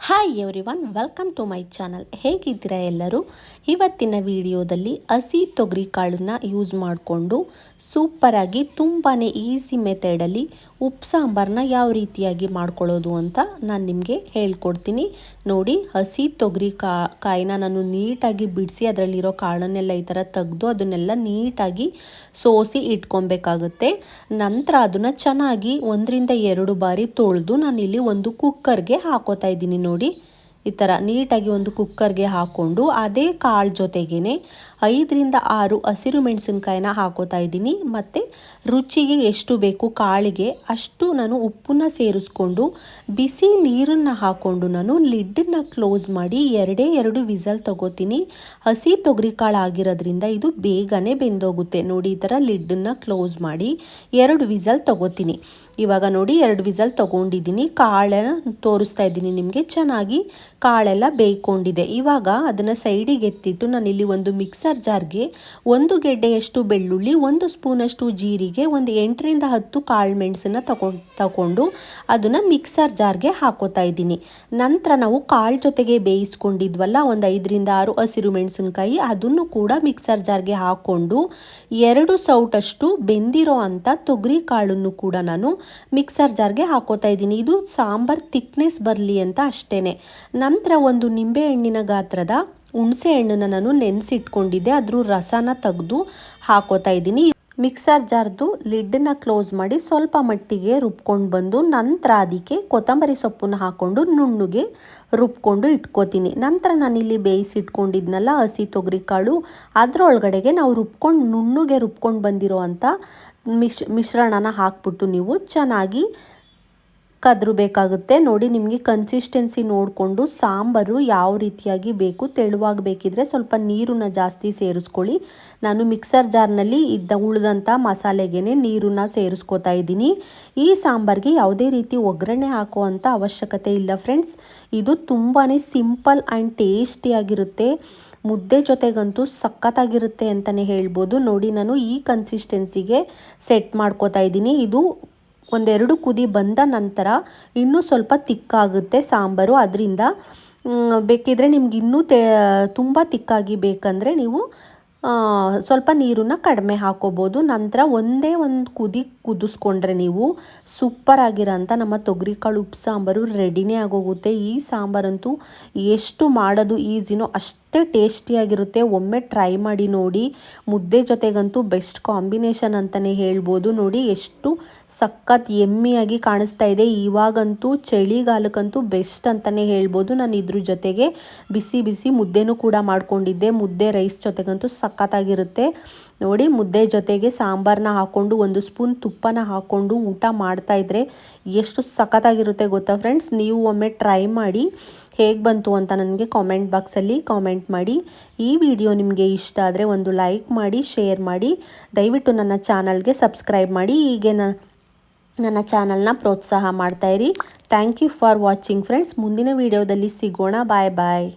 Hi everyone, welcome to my channel. ಹೇಗಿದ್ದೀರಾ ಎಲ್ಲರೂ? ಇವತ್ತಿನ ವಿಡಿಯೋದಲ್ಲಿ ಹಸಿ ತೊಗರಿ ಕಾಳನ್ನ ಯೂಸ್ ಮಾಡಿಕೊಂಡು ಸೂಪರಾಗಿ ತುಂಬಾ ಈಸಿ ಮೆಥಡಲ್ಲಿ ಉಪ್ಪು ಸಾಂಬಾರನ್ನ ಯಾವ ರೀತಿಯಾಗಿ ಮಾಡ್ಕೊಳ್ಳೋದು ಅಂತ ನಾನು ನಿಮಗೆ ಹೇಳ್ಕೊಡ್ತೀನಿ. ನೋಡಿ, ಹಸಿ ತೊಗರಿ ಕಾಯಿನ ನಾನು ನೀಟಾಗಿ ಬಿಡಿಸಿ ಅದರಲ್ಲಿರೋ ಕಾಳನ್ನೆಲ್ಲ ಈ ಥರ ತೆಗೆದು ಅದನ್ನೆಲ್ಲ ನೀಟಾಗಿ ಸೋಸಿ ಇಟ್ಕೊಬೇಕಾಗುತ್ತೆ. ನಂತರ ಅದನ್ನು ಚೆನ್ನಾಗಿ 1-2 ಬಾರಿ ತೊಳೆದು ನಾನಿಲ್ಲಿ ಒಂದು ಕುಕ್ಕರ್ಗೆ ಹಾಕೋತಾ ಇದ್ದೀನಿ. ನೋಡಿ, ಈ ಥರ ನೀಟಾಗಿ ಒಂದು ಕುಕ್ಕರ್ಗೆ ಹಾಕ್ಕೊಂಡು ಅದೇ ಕಾಳು ಜೊತೆಗೇ 5-6 ಹಸಿರು ಮೆಣಸಿನ್ಕಾಯಿನ ಹಾಕೋತಾ ಇದ್ದೀನಿ. ಮತ್ತು ರುಚಿಗೆ ಎಷ್ಟು ಬೇಕು ಕಾಳಿಗೆ ಅಷ್ಟು ನಾನು ಉಪ್ಪನ್ನ ಸೇರಿಸ್ಕೊಂಡು ಬಿಸಿ ನೀರನ್ನು ಹಾಕ್ಕೊಂಡು ನಾನು ಲಿಡ್ಡನ್ನು ಕ್ಲೋಸ್ ಮಾಡಿ 2 ವಿಸಲ್ ತಗೋತೀನಿ. ಹಸಿ ತೊಗರಿ ಕಾಳು ಆಗಿರೋದ್ರಿಂದ ಇದು ಬೇಗನೆ ಬೆಂದೋಗುತ್ತೆ. ನೋಡಿ, ಈ ಥರ ಲಿಡ್ಡನ್ನು ಕ್ಲೋಸ್ ಮಾಡಿ 2 ವಿಸಲ್ ತಗೋತೀನಿ. ಇವಾಗ ನೋಡಿ, 2 ವಿಸಲ್ ತೊಗೊಂಡಿದ್ದೀನಿ. ಕಾಳನ್ನು ತೋರಿಸ್ತಾ ಇದ್ದೀನಿ ನಿಮಗೆ. ಚೆನ್ನಾಗಿ ಕಾಳೆಲ್ಲ ಬೇಯ್ಕೊಂಡಿದೆ. ಇವಾಗ ಅದನ್ನು ಸೈಡಿಗೆ ಎತ್ತಿಟ್ಟು ನಾನಿಲ್ಲಿ ಒಂದು ಮಿಕ್ಸರ್ ಜಾರ್ಗೆ 1 ಗೆಡ್ಡೆಯಷ್ಟು ಬೆಳ್ಳುಳ್ಳಿ, 1 ಸ್ಪೂನಷ್ಟು ಜೀರಿಗೆ, ಒಂದು 8-10 ಕಾಳು ಮೆಣಸನ್ನು ತಗೊಂಡು ಅದನ್ನು ಮಿಕ್ಸರ್ ಜಾರ್ಗೆ ಹಾಕೋತಾ ಇದ್ದೀನಿ. ನಂತರ ನಾವು ಕಾಳು ಜೊತೆಗೆ ಬೇಯಿಸ್ಕೊಂಡಿದ್ವಲ್ಲ ಒಂದು 5-6 ಹಸಿರು ಮೆಣಸಿನ್ಕಾಯಿ, ಅದನ್ನು ಕೂಡ ಮಿಕ್ಸರ್ ಜಾರ್ಗೆ ಹಾಕ್ಕೊಂಡು 2 ಸೌಟಷ್ಟು ಬೆಂದಿರೋ ಅಂಥ ತೊಗರಿ ಕಾಳನ್ನು ಕೂಡ ನಾನು ಮಿಕ್ಸರ್ ಜಾರ್ಗೆ ಹಾಕೋತಾ ಇದ್ದೀನಿ. ಇದು ಸಾಂಬಾರ್ ಥಿಕ್ನೆಸ್ ಬರಲಿ ಅಂತ ಅಷ್ಟೇನೆ. ನಂತರ ಒಂದು ನಿಂಬೆ ಹಣ್ಣಿನ ಗಾತ್ರದ ಹುಣಸೆ ಹಣ್ಣನ್ನು ನಾನು ನೆನೆಸಿಟ್ಕೊಂಡಿದ್ದೆ, ಅದ್ರ ರಸನ ತೆಗೆದು ಹಾಕೋತಾ ಇದ್ದೀನಿ. ಮಿಕ್ಸರ್ ಜಾರ್ದು ಲಿಡ್ಡನ್ನ ಕ್ಲೋಸ್ ಮಾಡಿ ಸ್ವಲ್ಪ ಮಟ್ಟಿಗೆ ರುಬ್ಕೊಂಡು ಬಂದು ನಂತರ ಅದಕ್ಕೆ ಕೊತ್ತಂಬರಿ ಸೊಪ್ಪನ್ನು ಹಾಕ್ಕೊಂಡು ನುಣ್ಣಗೆ ರುಬ್ಕೊಂಡು ಇಟ್ಕೋತೀನಿ. ನಂತರ ನಾನಿಲ್ಲಿ ಬೇಯಿಸಿಟ್ಕೊಂಡಿದ್ನಲ್ಲ ಹಸಿ ತೊಗರಿ ಕಾಳು, ಅದರೊಳಗಡೆಗೆ ನಾವು ನುಣ್ಣಗೆ ರುಬ್ಕೊಂಡು ಬಂದಿರೋ ಅಂಥ ಮಿಶ್ರಣನ ಹಾಕ್ಬಿಟ್ಟು ನೀವು ಚೆನ್ನಾಗಿ ಕದ್ರಬೇಕಾಗುತ್ತೆ. ನೋಡಿ, ನಿಮಗೆ ಕನ್ಸಿಸ್ಟೆನ್ಸಿ ನೋಡಿಕೊಂಡು ಸಾಂಬಾರು ಯಾವ ರೀತಿಯಾಗಿ ಬೇಕು, ತೆಳುವಾಗಿ ಬೇಕಿದ್ರೆ ಸ್ವಲ್ಪ ನೀರನ್ನು ಜಾಸ್ತಿ ಸೇರಿಸ್ಕೊಳ್ಳಿ. ನಾನು ಮಿಕ್ಸರ್ ಜಾರ್ನಲ್ಲಿ ಉಳಿದಂಥ ಮಸಾಲೆಗೆ ನೀರನ್ನು ಸೇರಿಸ್ಕೋತಾ ಇದ್ದೀನಿ. ಈ ಸಾಂಬಾರಿಗೆ ಯಾವುದೇ ರೀತಿ ಒಗ್ಗರಣೆ ಹಾಕುವಂಥ ಅವಶ್ಯಕತೆ ಇಲ್ಲ ಫ್ರೆಂಡ್ಸ್. ಇದು ತುಂಬಾ ಸಿಂಪಲ್ ಆ್ಯಂಡ್ ಟೇಸ್ಟಿಯಾಗಿರುತ್ತೆ. ಮುದ್ದೆ ಜೊತೆಗಂತೂ ಸಖತ್ತಾಗಿರುತ್ತೆ ಅಂತಲೇ ಹೇಳ್ಬೋದು. ನೋಡಿ, ನಾನು ಈ ಕನ್ಸಿಸ್ಟೆನ್ಸಿಗೆ ಸೆಟ್ ಮಾಡ್ಕೋತಾ ಇದ್ದೀನಿ. ಇದು 1-2 ಕುದಿ ಬಂದ ನಂತರ ಇನ್ನೂ ಸ್ವಲ್ಪ ತಿಕ್ಕಾಗುತ್ತೆ ಸಾಂಬಾರು. ಅದರಿಂದ ಬೇಕಿದ್ರೆ ನಿಮ್ಗೆ ಇನ್ನೂ ತುಂಬ ತಿಕ್ಕಾಗಿ ಬೇಕಂದರೆ ನೀವು ಸ್ವಲ್ಪ ನೀರನ್ನು ಕಡಿಮೆ ಹಾಕೋಬೋದು. ನಂತರ ಒಂದೇ ಒಂದು ಕುದಿಸ್ಕೊಂಡ್ರೆ ನೀವು ಸೂಪರ್ ಆಗಿರೋಂಥ ನಮ್ಮ ತೊಗರಿಕಾಳು ಉಪ್ಪು ಸಾಂಬಾರು ರೆಡಿನೇ ಆಗೋಗುತ್ತೆ. ಈ ಸಾಂಬಾರಂತೂ ಎಷ್ಟು ಮಾಡೋದು ಈಸಿನೋ ಅಷ್ಟೇ ಟೇಸ್ಟಿಯಾಗಿರುತ್ತೆ. ಒಮ್ಮೆ ಟ್ರೈ ಮಾಡಿ ನೋಡಿ. ಮುದ್ದೆ ಜೊತೆಗಂತೂ ಬೆಸ್ಟ್ ಕಾಂಬಿನೇಷನ್ ಅಂತಲೇ ಹೇಳ್ಬೋದು. ನೋಡಿ, ಎಷ್ಟು ಸಖತ್ ಎಮ್ಮಿಯಾಗಿ ಕಾಣಿಸ್ತಾ ಇದೆ. ಇವಾಗಂತೂ ಚಳಿಗಾಲಕ್ಕಂತೂ ಬೆಸ್ಟ್ ಅಂತಲೇ ಹೇಳ್ಬೋದು. ನಾನು ಇದ್ರ ಜೊತೆಗೆ ಬಿಸಿ ಬಿಸಿ ಮುದ್ದೆನೂ ಕೂಡ ಮಾಡ್ಕೊಂಡಿದ್ದೆ. ಮುದ್ದೆ ರೈಸ್ ಜೊತೆಗಂತೂ ಸಖತ್ತಾಗಿರುತ್ತೆ. ನೋಡಿ, ಮುದ್ದೆ ಜೊತೆಗೆ ಸಾಂಬಾರನ್ನ ಹಾಕ್ಕೊಂಡು 1 ಸ್ಪೂನ್ ತುಪ್ಪನ ಹಾಕ್ಕೊಂಡು ಊಟ ಮಾಡ್ತಾಯಿದ್ರೆ ಎಷ್ಟು ಸಖತ್ತಾಗಿರುತ್ತೆ ಗೊತ್ತಾ ಫ್ರೆಂಡ್ಸ್. ನೀವು ಒಮ್ಮೆ ಟ್ರೈ ಮಾಡಿ ಹೇಗೆ ಬಂತು ಅಂತ ನನಗೆ ಕಾಮೆಂಟ್ ಬಾಕ್ಸಲ್ಲಿ ಕಾಮೆಂಟ್ ಮಾಡಿ. ಈ ವಿಡಿಯೋ ನಿಮಗೆ ಇಷ್ಟ ಆದರೆ ಒಂದು ಲೈಕ್ ಮಾಡಿ, ಶೇರ್ ಮಾಡಿ. ದಯವಿಟ್ಟು ನನ್ನ ಚಾನಲ್ಗೆ ಸಬ್ಸ್ಕ್ರೈಬ್ ಮಾಡಿ. ಹೀಗೆ ನನ್ನ ಚಾನಲ್ನ ಪ್ರೋತ್ಸಾಹ ಮಾಡ್ತಾಯಿರಿ. Thank you for watching friends. ಮುಂದಿನ ವಿಡಿಯೋದಲ್ಲಿ ಸಿಗೋಣ. ಬಾಯ್ ಬಾಯ್.